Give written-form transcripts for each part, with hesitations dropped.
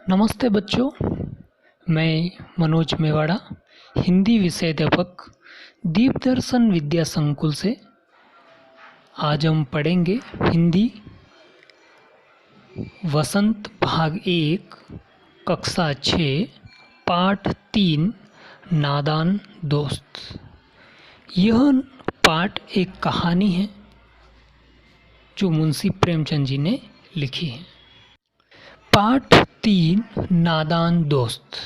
नमस्ते बच्चों, मैं मनोज मेवाड़ा, हिंदी विषय अध्यापक दीपदर्शन विद्या संकुल से। आज हम पढ़ेंगे हिंदी वसंत भाग 1 कक्षा 6 पाठ 3 नादान दोस्त। यह पाठ एक कहानी है जो मुंशी प्रेमचंद जी ने लिखी है। पाठ 3 नादान दोस्त।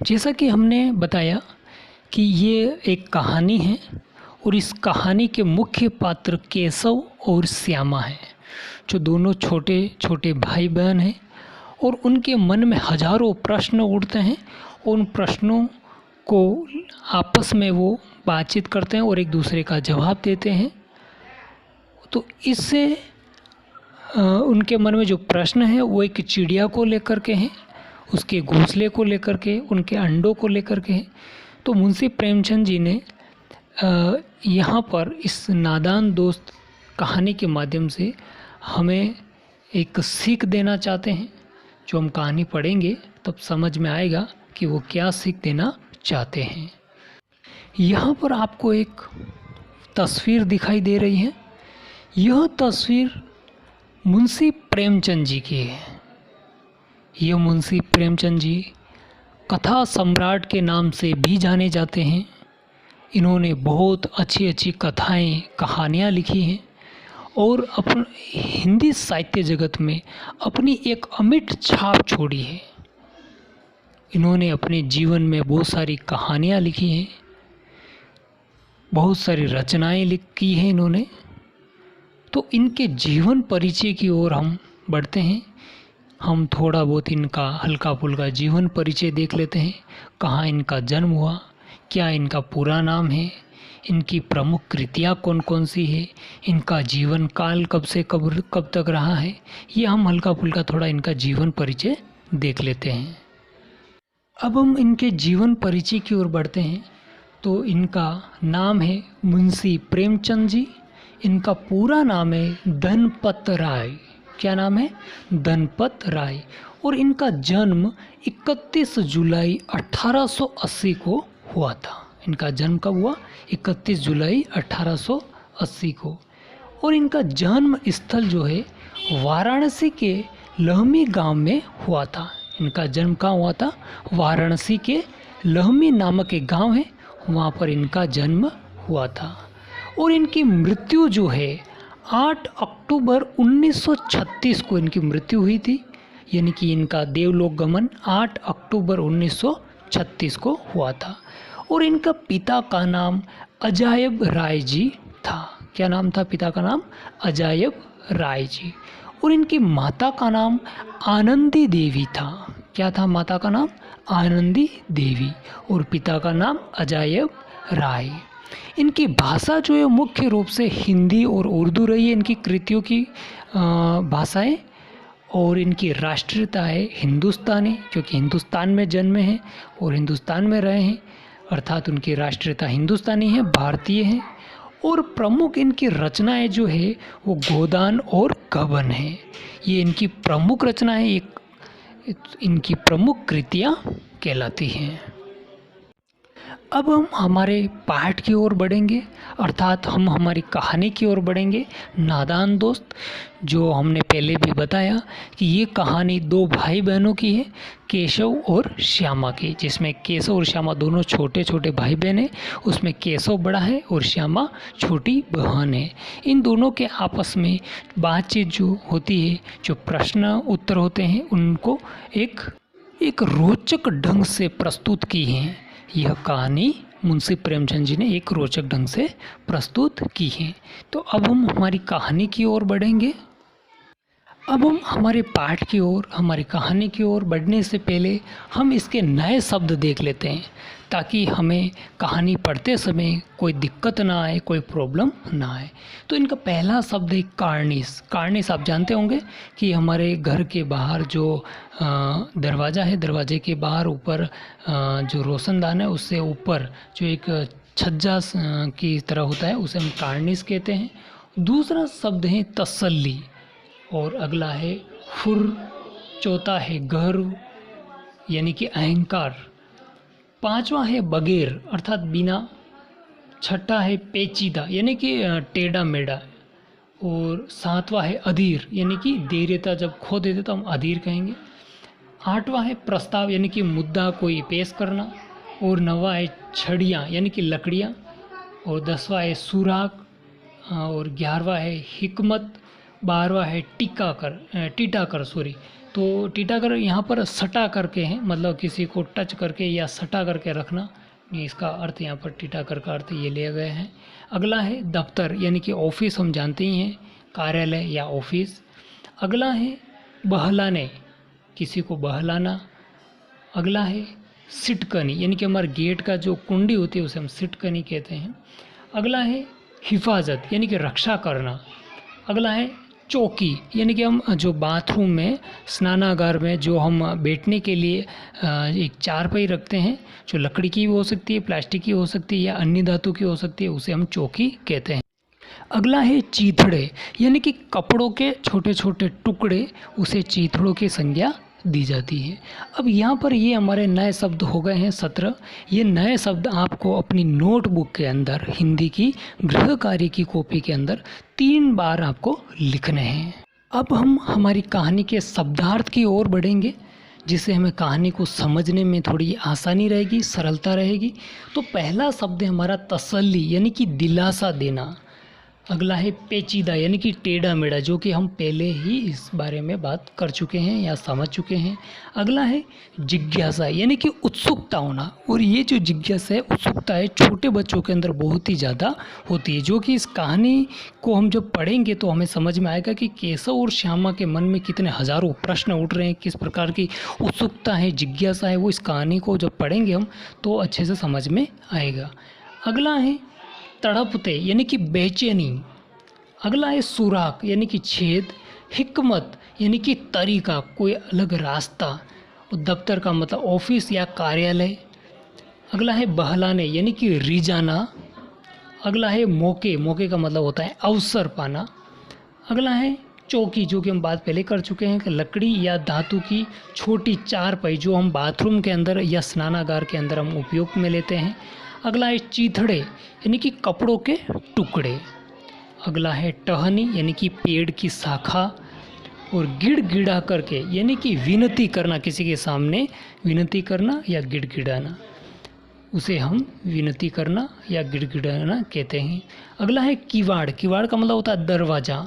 जैसा कि हमने बताया कि ये एक कहानी है और इस कहानी के मुख्य पात्र केशव और श्यामा हैं, जो दोनों छोटे छोटे भाई बहन हैं और उनके मन में हजारों प्रश्न उठते हैं। उन प्रश्नों को आपस में वो बातचीत करते हैं और एक दूसरे का जवाब देते हैं। तो इससे उनके मन में जो प्रश्न है वो एक चिड़िया को लेकर के हैं, उसके घोंसले को लेकर के, उनके अंडों को लेकर के हैं। तो मुंशी प्रेमचंद जी ने यहाँ पर इस नादान दोस्त कहानी के माध्यम से हमें एक सीख देना चाहते हैं। जो हम कहानी पढ़ेंगे तब समझ में आएगा कि वो क्या सीख देना चाहते हैं। यहाँ पर आपको एक तस्वीर दिखाई दे रही है। यह तस्वीर मुंशी प्रेमचंद जी की है। ये मुंशी प्रेमचंद जी कथा सम्राट के नाम से भी जाने जाते हैं। इन्होंने बहुत अच्छी अच्छी कथाएं, कहानियाँ लिखी हैं और अपन हिंदी साहित्य जगत में अपनी एक अमिट छाप छोड़ी है। इन्होंने अपने जीवन में बहुत सारी कहानियाँ लिखी हैं, बहुत सारी रचनाएं लिखी हैं इन्होंने। तो इनके जीवन परिचय की ओर हम बढ़ते हैं। हम थोड़ा बहुत इनका हल्का फुल्का जीवन परिचय देख लेते हैं। कहाँ इनका जन्म हुआ, क्या इनका पूरा नाम है, इनकी प्रमुख कृतियाँ कौन कौन सी है, इनका जीवन काल कब से कब तक रहा है, ये हम हल्का फुल्का थोड़ा इनका जीवन परिचय देख लेते हैं। अब हम इनके जीवन परिचय की ओर बढ़ते हैं। तो इनका नाम है मुंशी प्रेमचंद जी। इनका पूरा नाम है धनपत राय। क्या नाम है? धनपत राय। और इनका जन्म 31 जुलाई 1880 को हुआ था। इनका जन्म कब हुआ? 31 जुलाई 1880 को। और इनका जन्म स्थल जो है वाराणसी के लहमी गांव में हुआ था। इनका जन्म कहाँ हुआ था? वाराणसी के लहमी नामक एक गांव है, वहाँ पर इनका जन्म हुआ था। और इनकी मृत्यु जो है 8 अक्टूबर 1936 को इनकी मृत्यु हुई थी। यानी कि इनका देवलोक गमन 8 अक्टूबर 1936 को हुआ था। और इनका पिता का नाम अजायब राय जी था। क्या नाम था पिता का नाम? अजायब राय जी। और इनकी माता का नाम आनंदी देवी था। क्या था माता का नाम? आनंदी देवी। और पिता का नाम अजायब राय। इनकी भाषा जो है मुख्य रूप से हिंदी और उर्दू रही है, इनकी कृतियों की भाषाएं। और इनकी राष्ट्रीयता है हिंदुस्तानी, क्योंकि हिंदुस्तान में जन्मे हैं और हिंदुस्तान में रहे हैं, अर्थात उनकी राष्ट्रीयता हिंदुस्तानी है, भारतीय है। और प्रमुख इनकी रचनाएं जो है वो गोदान और गबन है। ये इनकी प्रमुख रचनाएं, इनकी प्रमुख कृतियाँ कहलाती हैं। अब हम हमारे पाठ की ओर बढ़ेंगे, अर्थात हम हमारी कहानी की ओर बढ़ेंगे नादान दोस्त। जो हमने पहले भी बताया कि ये कहानी दो भाई बहनों की है, केशव और श्यामा की, जिसमें केशव और श्यामा दोनों छोटे छोटे भाई बहन हैं। उसमें केशव बड़ा है और श्यामा छोटी बहन है। इन दोनों के आपस में बातचीत जो होती है, जो प्रश्न उत्तर होते हैं, उनको एक रोचक ढंग से प्रस्तुत की है। यह कहानी मुंशी प्रेमचंद जी ने एक रोचक ढंग से प्रस्तुत की है। तो अब हम हमारी कहानी की ओर बढ़ेंगे। अब हम हमारे पाठ की ओर, हमारी कहानी की ओर बढ़ने से पहले हम इसके नए शब्द देख लेते हैं, ताकि हमें कहानी पढ़ते समय कोई दिक्कत ना आए, कोई प्रॉब्लम ना आए। तो इनका पहला शब्द है कार्निस। कार्निस आप जानते होंगे कि हमारे घर के बाहर जो दरवाज़ा है, दरवाजे के बाहर ऊपर जो रोशनदान है, उससे ऊपर जो एक छज्जा की तरह होता है, उसे हम कार्निस कहते हैं। दूसरा शब्द है तसल्ली और अगला है चौथा है गर्व यानी कि अहंकार, पांचवा है बगैर अर्थात बिना, छठा है पेचीदा यानी कि टेढ़ा मेढ़ा, और सातवां है अधीर यानी कि धैर्यता जब खो देते तो हम अधीर कहेंगे। आठवां है प्रस्ताव यानी कि मुद्दा कोई पेश करना, और नौवां है छड़ियाँ यानी कि लकड़ियाँ, और 10वां है सुराग, और 11वां है हिकमत, 12वां है टीटाकर सॉरी। तो टीटाकर यहाँ पर सटा करके हैं, मतलब किसी को टच करके या सटा करके रखना, इसका अर्थ यहाँ पर टीटाकर का अर्थ ये लिया गया है। अगला है दफ्तर यानी कि ऑफिस, हम जानते ही हैं कार्यालय या ऑफिस। अगला है बहलाने, किसी को बहलाना। अगला है सिटकनी यानी कि हमारे गेट का जो कुंडी होती है उसे हम सिटकनी कहते हैं। अगला है हिफाजत यानी कि रक्षा करना। अगला है चौकी यानी कि हम जो बाथरूम में, स्नानागार में जो हम बैठने के लिए एक चारपाई रखते हैं, जो लकड़ी की भी हो सकती है, प्लास्टिक की हो सकती है या अन्य धातु की हो सकती है, उसे हम चौकी कहते हैं। अगला है चीथड़े यानी कि कपड़ों के छोटे छोटे टुकड़े, उसे चीथड़ों की संज्ञा दी जाती है। अब यहाँ पर ये हमारे नए शब्द हो गए हैं 17। ये नए शब्द आपको अपनी नोटबुक के अंदर हिंदी की गृह कार्य की कॉपी के अंदर 3 बार आपको लिखने हैं। अब हम हमारी कहानी के शब्दार्थ की ओर बढ़ेंगे, जिससे हमें कहानी को समझने में थोड़ी आसानी रहेगी, सरलता रहेगी। तो पहला शब्द है हमारा तसल्ली यानी कि दिलासा देना। अगला है पेचीदा यानी कि टेढ़ा मेढ़ा, जो कि हम पहले ही इस बारे में बात कर चुके हैं या समझ चुके हैं। अगला है जिज्ञासा यानी कि उत्सुकता होना, और ये जो जिज्ञासा है, उत्सुकता है, छोटे बच्चों के अंदर बहुत ही ज़्यादा होती है, जो कि इस कहानी को हम जब पढ़ेंगे तो हमें समझ में आएगा कि केशव और श्यामा के मन में कितने हज़ारों प्रश्न उठ रहे हैं, किस प्रकार की उत्सुकता है, जिज्ञासा है, वो इस कहानी को जब पढ़ेंगे हम तो अच्छे से समझ में आएगा। अगला है तड़पते यानी कि बेचैनी। अगला है सुराख यानी कि छेद। हिकमत यानी कि तरीका, कोई अलग रास्ता। और दफ्तर का मतलब ऑफिस या कार्यालय। अगला है बहलाने यानी कि रिझाना। अगला है मौके, मौके का मतलब होता है अवसर पाना। अगला है चौकी, जो कि हम बात पहले कर चुके हैं कि लकड़ी या धातु की छोटी चारपाई, जो हम बाथरूम के अंदर या स्नानागार के अंदर हम उपयोग में लेते हैं। अगला है चीथड़े यानी कि कपड़ों के टुकड़े। अगला है टहनी यानी कि पेड़ की शाखा। और गिड़गिड़ा करके यानी कि विनती करना, किसी के सामने विनती करना या गिड़गिड़ाना, उसे हम विनती करना या गिड़गिड़ाना कहते हैं। अगला है किवाड़, किवाड़ का मतलब होता है दरवाज़ा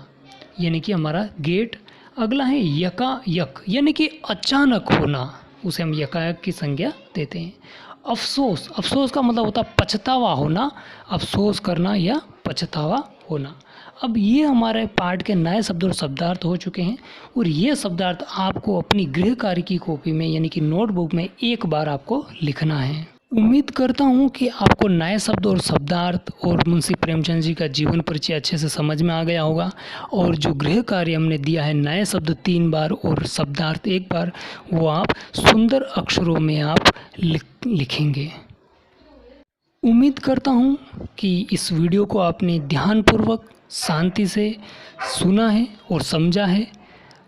यानी कि हमारा गेट। अगला है यकायक यानी कि अचानक होना, उसे हम यकायक की संज्ञा देते हैं। अफसोस, अफसोस का मतलब होता है पछतावा होना, अफसोस करना या पछतावा होना। अब ये हमारे पाठ के नए शब्द और शब्दार्थ हो चुके हैं, और ये शब्दार्थ आपको अपनी गृह कार्य की कॉपी में यानी कि नोटबुक में एक बार आपको लिखना है। उम्मीद करता हूँ कि आपको नए शब्द और शब्दार्थ और मुंशी प्रेमचंद जी का जीवन परिचय अच्छे से समझ में आ गया होगा। और जो गृह कार्य हमने दिया है, नए शब्द 3 बार और शब्दार्थ 1 बार, वो आप सुंदर अक्षरों में आप लिखेंगे। उम्मीद करता हूँ कि इस वीडियो को आपने ध्यानपूर्वक शांति से सुना है और समझा है,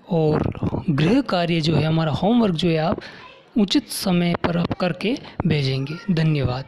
और गृह कार्य जो है, हमारा होमवर्क जो है, आप उचित समय पर आप करके भेजेंगे। धन्यवाद।